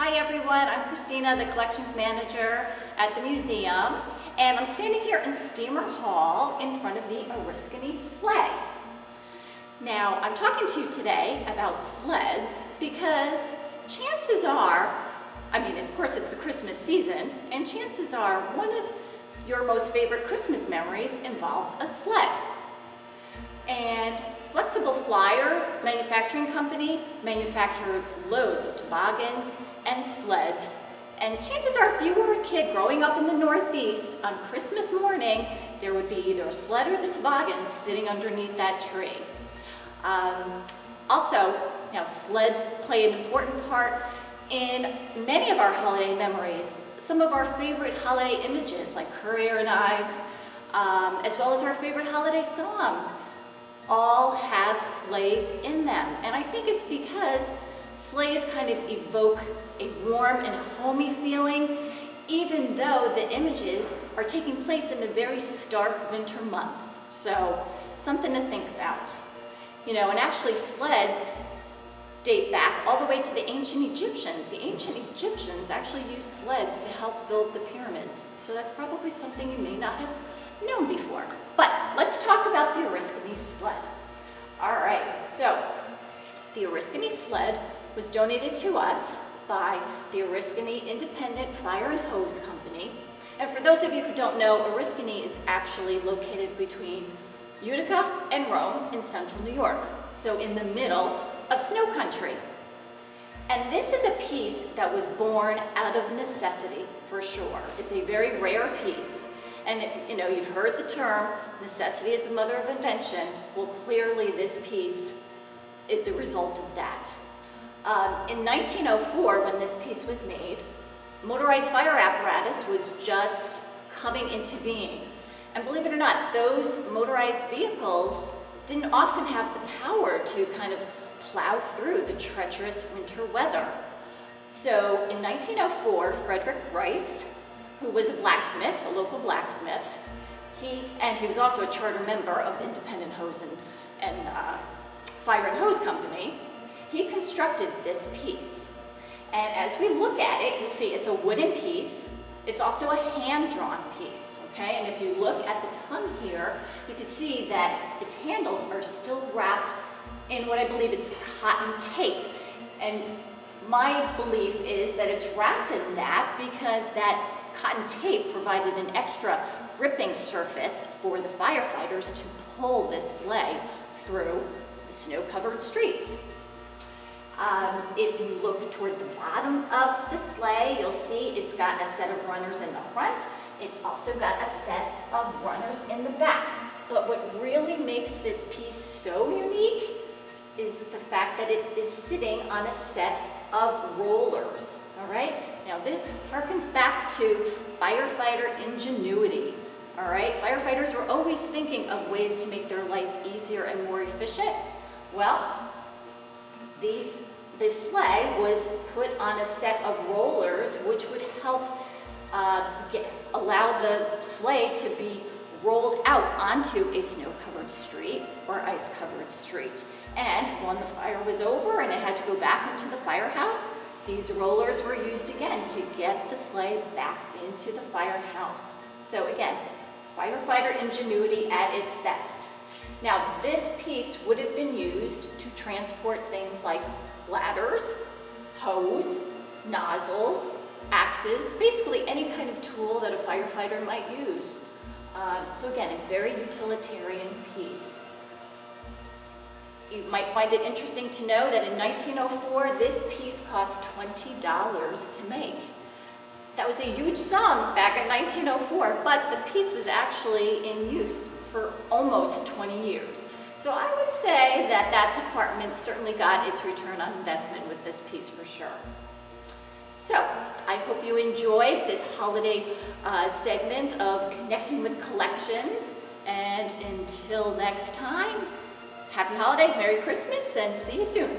Hi everyone, I'm Christina, the collections manager at the museum, and I'm standing here in Steamer Hall in front of the Oriskany Sleigh. Now, I'm talking to you today about sleds because chances are, of course it's the Christmas season, and chances are one of your most favorite Christmas memories involves a sled. And Flexible Flyer Manufacturing Company manufactured loads of toboggans and sleds. And chances are, if you were a kid growing up in the Northeast, on Christmas morning, there would be either a sled or the toboggan sitting underneath that tree. Also, sleds play an important part in many of our holiday memories. Some of our favorite holiday images, like courier knives, as well as our favorite holiday songs, all have sleighs in them. And I think it's because sleighs kind of evoke a warm and homey feeling, even though the images are taking place in the very stark winter months. So, something to think about. And actually sleds date back all the way to the ancient Egyptians. The ancient Egyptians actually used sleds to help build the pyramids. So that's probably something you may not have known before. But let's talk about the Oriskany sled. All right, so the Oriskany sled was donated to us by the Oriskany Independent Fire and Hose Company. And for those of you who don't know, Oriskany is actually located between Utica and Rome in central New York, so in the middle of snow country. And this is a piece that was born out of necessity, for sure. It's a very rare piece. And if you've heard the term, necessity is the mother of invention, well, clearly this piece is the result of that. In 1904, when this piece was made, motorized fire apparatus was just coming into being. And believe it or not, those motorized vehicles didn't often have the power to kind of plow through the treacherous winter weather. So in 1904, Frederick Rice, who was a blacksmith, a local blacksmith, he was also a charter member of the Independent Hose and Fire and Hose Company, he constructed this piece. And as we look at it, you can see it's a wooden piece. It's also a hand-drawn piece, okay? And if you look at the tongue here, you can see that its handles are still wrapped in what I believe it's cotton tape. And my belief is that it's wrapped in that because that cotton tape provided an extra gripping surface for the firefighters to pull this sleigh through the snow-covered streets. If you look toward the bottom of the sleigh, you'll see it's got a set of runners in the front. It's also got a set of runners in the back. But what really makes this piece so unique is the fact that it is sitting on a set of rollers, all right? Now this harkens back to firefighter ingenuity, all right? Firefighters were always thinking of ways to make their life easier and more efficient. Well, this sleigh was put on a set of rollers which would help allow the sleigh to be rolled out onto a snow-covered street or ice-covered street. And when the fire was over and it had to go back into the firehouse, these rollers were used again to get the sleigh back into the firehouse. So again, firefighter ingenuity at its best. Now, this piece would have been used to transport things like ladders, hose, nozzles, axes, basically any kind of tool that a firefighter might use. So again, a very utilitarian piece. You might find it interesting to know that in 1904, this piece cost $20 to make. That was a huge sum back in 1904, but the piece was actually in use for almost 20 years. So I would say that that department certainly got its return on investment with this piece for sure. So I hope you enjoyed this holiday segment of Connecting with Collections. And until next time, happy holidays, Merry Christmas, and see you soon.